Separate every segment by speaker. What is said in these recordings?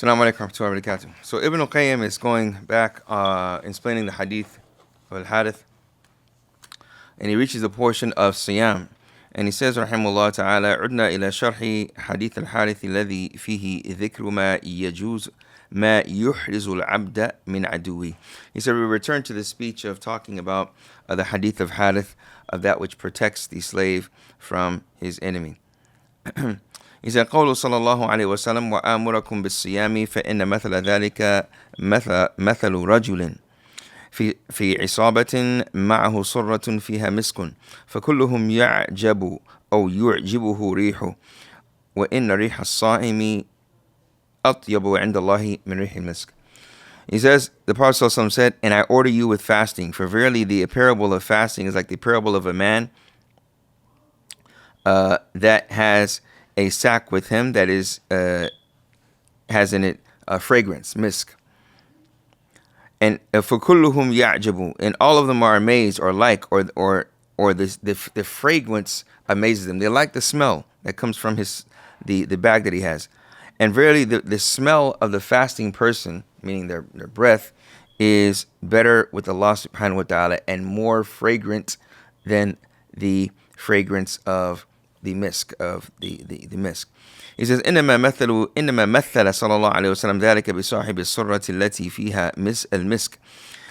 Speaker 1: Assalamu alaikum wa rahmatullahi wa barakatuh. So Ibn al-Qayyim is going back, explaining the hadith of al-Harith, and he reaches the portion of Siyam. And he says, Rahimullah ta'ala, عدنا إلى شرح حديث الحارث الذي فيه ذكر ما يجوز ما يحرز العبد من عدوه. He said, we return to the speech of talking about the hadith of Harith, of that which protects the slave from his enemy. He said, قوله صلى الله عليه وسلم وآمركم بالصيام فإن مثل ذلك مثل رجل في عصابة معه صرة فيها مسك فكلهم يعجب أو يعجبه ريحه وإن ريح الصائم أطيب عند الله من ريح المسك. He says, the Prophet ﷺ said, and I order you with fasting, for verily the parable of fasting is like the parable of a man that has a sack with him that is has in it a fragrance, misk. And فَكُلُّهُمْ يَعْجَبُ, and all of them are amazed or like, or the fragrance amazes them. They like the smell that comes from the bag that he has. And verily the smell of the fasting person, meaning their breath, is better with Allah subhanahu wa ta'ala and more fragrant than the fragrance of the misk, of the misk. He says, إنما مثل صلى الله عليه وسلم ذلك بصاحب السرة التي فيها المسك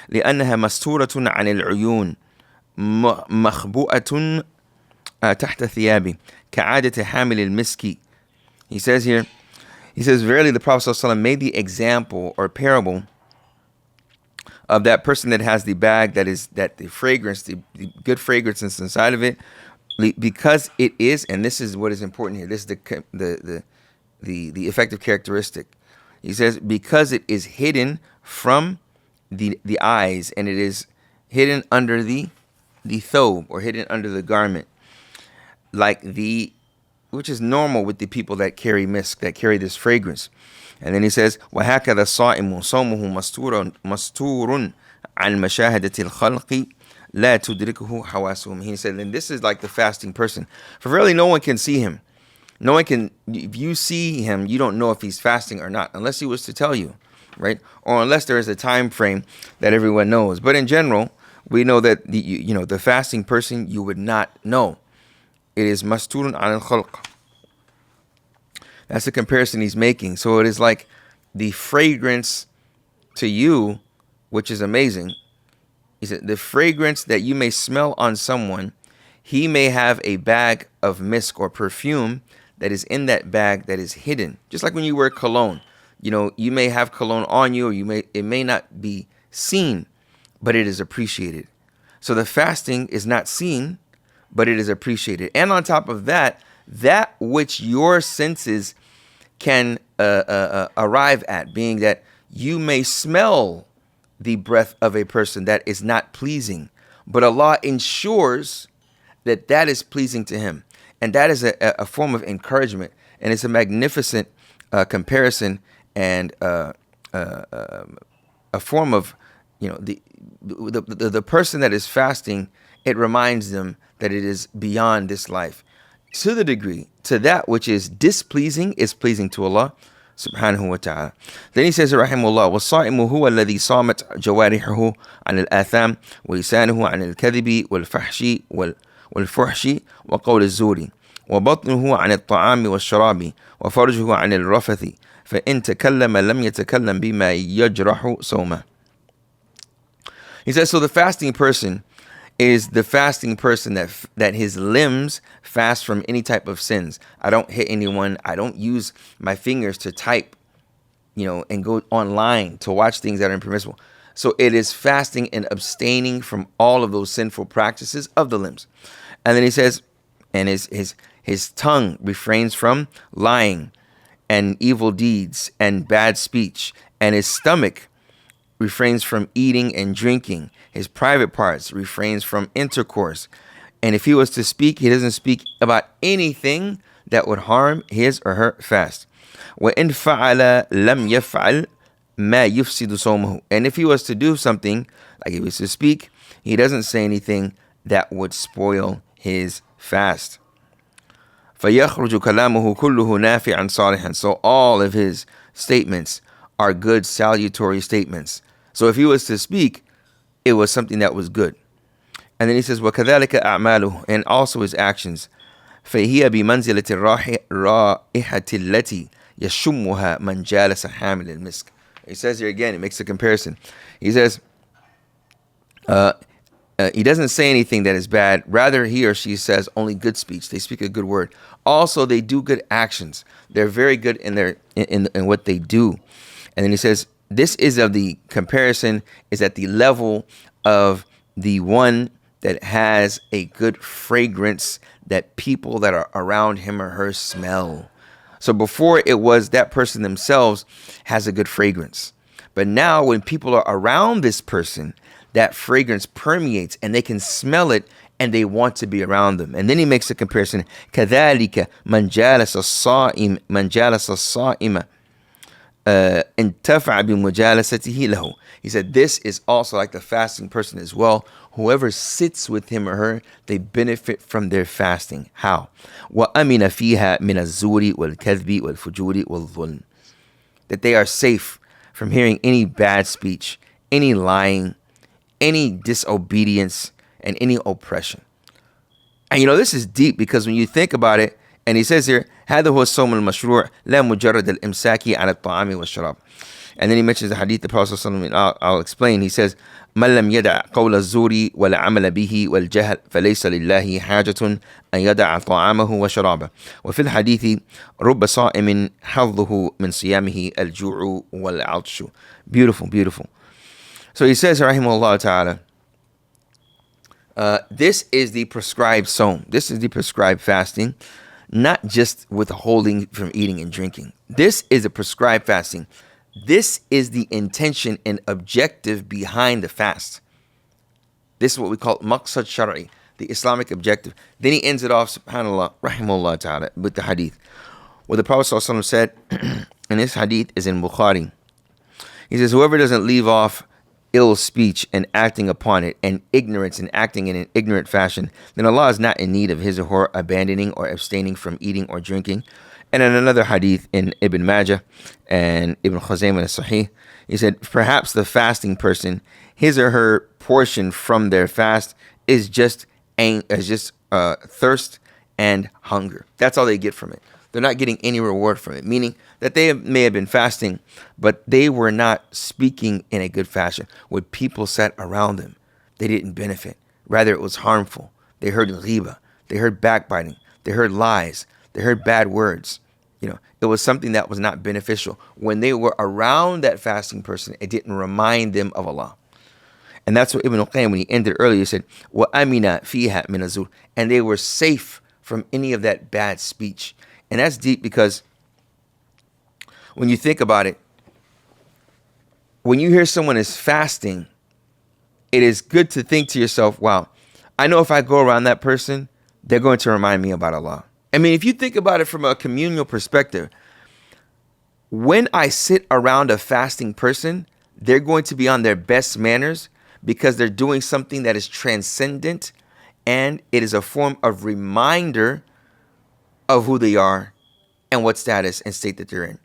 Speaker 1: لأنها مستورة عن العيون مخبوءة تحت ثيابه كعادة حامل المسك. He says here, verily the Prophet ﷺ made the example or parable of that person that has the bag that the fragrance, the good fragrance is inside of it, because it is, and this is what is important here. This is the effective characteristic. He says, because it is hidden from the eyes, and it is hidden under the thobe, or hidden under the garment, which is normal with the people that carry misk, that carry this fragrance. And then he says, وَهَكَذَا الصَّائِمُ صَوْمُهُ مَسْتُورٌ عَنْ مَشَاهَدَةِ الْخَلْقِ لَا تُدْرِكُهُ حَوَاسُهُمْ. He said, and this is like the fasting person. For really no one can see him. No one can, if you see him, you don't know if he's fasting or not, unless he was to tell you, right? Or unless there is a time frame that everyone knows. But in general, we know that the fasting person, you would not know. It is masturun an al-khalq. That's the comparison he's making. So it is like the fragrance to you, which is amazing. He said, the fragrance that you may smell on someone, he may have a bag of misk or perfume that is in that bag that is hidden. Just like when you wear cologne. You may have cologne on you, or it may not be seen, but it is appreciated. So the fasting is not seen, but it is appreciated. And on top of that, that which your senses can arrive at, being that you may smell the breath of a person that is not pleasing, but Allah ensures that is pleasing to him. And that is a form of encouragement, and it's a magnificent comparison, and a form of, the person that is fasting, it reminds them that it is beyond this life. To the degree, to that which is displeasing is pleasing to Allah subhanahu wa ta'ala. Then he says, rahimahullah, وَالصَّائِمُ هُوَ الَّذِي صَامَتْ جَوَارِحُهُ عَنِ الْآثَامِ وَلِسَانُهُ عَنِ الْكَذِبِ وَالْفَحْشِ وَالْفُحْشِ وَقَوْلِ الزُّورِ وَبَطْنُهُ عَنِ الطَّعَامِ وَالشَّرَابِ وَفَرْجُهُ عَنِ الرَّفَثِ فَإِن تَكَلَّمَ لَمْ يَتَكَلَّمْ بِمَا يَجْرَحُ صَوْمَهُ. He says, so the fasting person is the fasting person that his limbs fast from any type of sins. I don't hit anyone. I don't use my fingers to type, and go online to watch things that are impermissible. So it is fasting and abstaining from all of those sinful practices of the limbs. And then he says, and his tongue refrains from lying and evil deeds and bad speech, and his stomach refrains from eating and drinking. His private parts refrains from intercourse. And if he was to speak, he doesn't speak about anything that would harm his or her fast. وَإِنْ فَعَلَ لَمْ يَفْعَلْ مَا يُفْسِدُ صَوْمَهُ. And if he was to do something, like he was to speak, he doesn't say anything that would spoil his fast. فَيَخْرُجُ كَلَامُهُ كُلُّهُ نَافِعًا صَالِحًا. So all of his statements are good salutary statements. So if he was to speak, it was something that was good. And then he says, وَكَذَلِكَ أَعْمَالُهُ, and also his actions. فَهِيَ بِمَنْزِلَةِ الرَّائِحَةِ الَّتِي يَشُمُّهَا مَنْ جَالَسَ حَامِلَ الْمِسْكِ. He says here again, he makes a comparison. He says, he doesn't say anything that is bad. Rather, he or she says only good speech. They speak a good word. Also, they do good actions. They're very good in what they do. And then he says, this is of the comparison is at the level of the one that has a good fragrance that people that are around him or her smell. So before it was that person themselves has a good fragrance. But now when people are around this person, that fragrance permeates and they can smell it and they want to be around them. And then he makes a comparison. كَذَلِكَ مَنْ جَالَسَ الصَّائِمَ انتفع بمجالسته له. He said, this is also like the fasting person as well. Whoever sits with him or her, they benefit from their fasting. How? وَأَمِنَ فِيهَا مِنَ الزُّورِ وَالْكَذْبِ وَالْفُجُورِ وَالظُّلْمِ. That they are safe from hearing any bad speech, any lying, any disobedience, and any oppression. And this is deep because when you think about it, and he says here, هذا هو الصوم المشروع لا مجرد الإمساك عن الطعام والشراب. And then he mentions the hadith, the Prophet ﷺ, I'll explain. He says, من لم يدع قول الزور ولا عمل به والجهل فليس لله حاجة أن يدع طعامه وشرابه. وفي الحديث رب صائم حظه من صيامه الجوع والعطش. Beautiful, beautiful. So he says, rahimahullah ta'ala, this is the prescribed sawm. This is the prescribed fasting, not just withholding from eating and drinking. This is a prescribed fasting. This is the intention and objective behind the fast. This is what we call maqsad shar'i, the Islamic objective. Then he ends it off, subhanAllah, rahimahullah ta'ala, with the hadith. What the Prophet ﷺ said, and this hadith is in Bukhari. He says, whoever doesn't leave off ill speech and acting upon it, and ignorance and acting in an ignorant fashion, then Allah is not in need of his or her abandoning or abstaining from eating or drinking. And in another hadith in Ibn Majah and Ibn Khuzaymah al-Sahih, he said, perhaps the fasting person, his or her portion from their fast is just thirst and hunger. That's all they get from it. They're not getting any reward from it, meaning that they may have been fasting, but they were not speaking in a good fashion. When people sat around them, they didn't benefit. Rather, it was harmful. They heard ghibah, they heard backbiting, they heard lies, they heard bad words. It was something that was not beneficial. When they were around that fasting person, it didn't remind them of Allah. And that's what Ibn al-Qayyim, when he ended earlier, said, وَأَمِنَ فِيهَا مِنَ الزُّورِ. And they were safe from any of that bad speech. And that's deep because when you think about it, when you hear someone is fasting, it is good to think to yourself, wow, I know if I go around that person, they're going to remind me about Allah. I mean, if you think about it from a communal perspective, when I sit around a fasting person, they're going to be on their best manners because they're doing something that is transcendent, and it is a form of reminder of who they are and what status and state that they're in.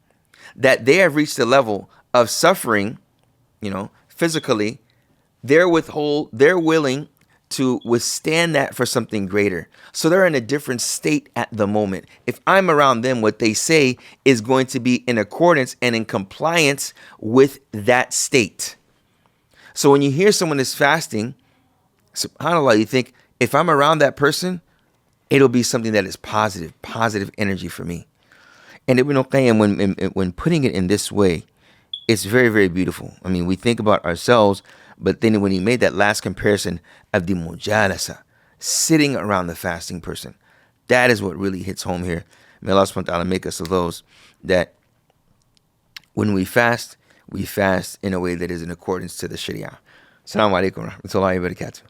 Speaker 1: That they have reached the level of suffering, physically, they're willing to withstand that for something greater. So they're in a different state at the moment. If I'm around them, what they say is going to be in accordance and in compliance with that state. So when you hear someone is fasting, subhanAllah, you think, if I'm around that person, it'll be something that is positive energy for me. And Ibn al-Qayyim, when putting it in this way, it's very, very beautiful. I mean, we think about ourselves, but then when he made that last comparison of the mujalasa, sitting around the fasting person, that is what really hits home here. May Allah subhanahu wa ta'ala make us of those that when we fast in a way that is in accordance to the Sharia. Assalamu alaikum wa rahmatullahi wa barakatuh.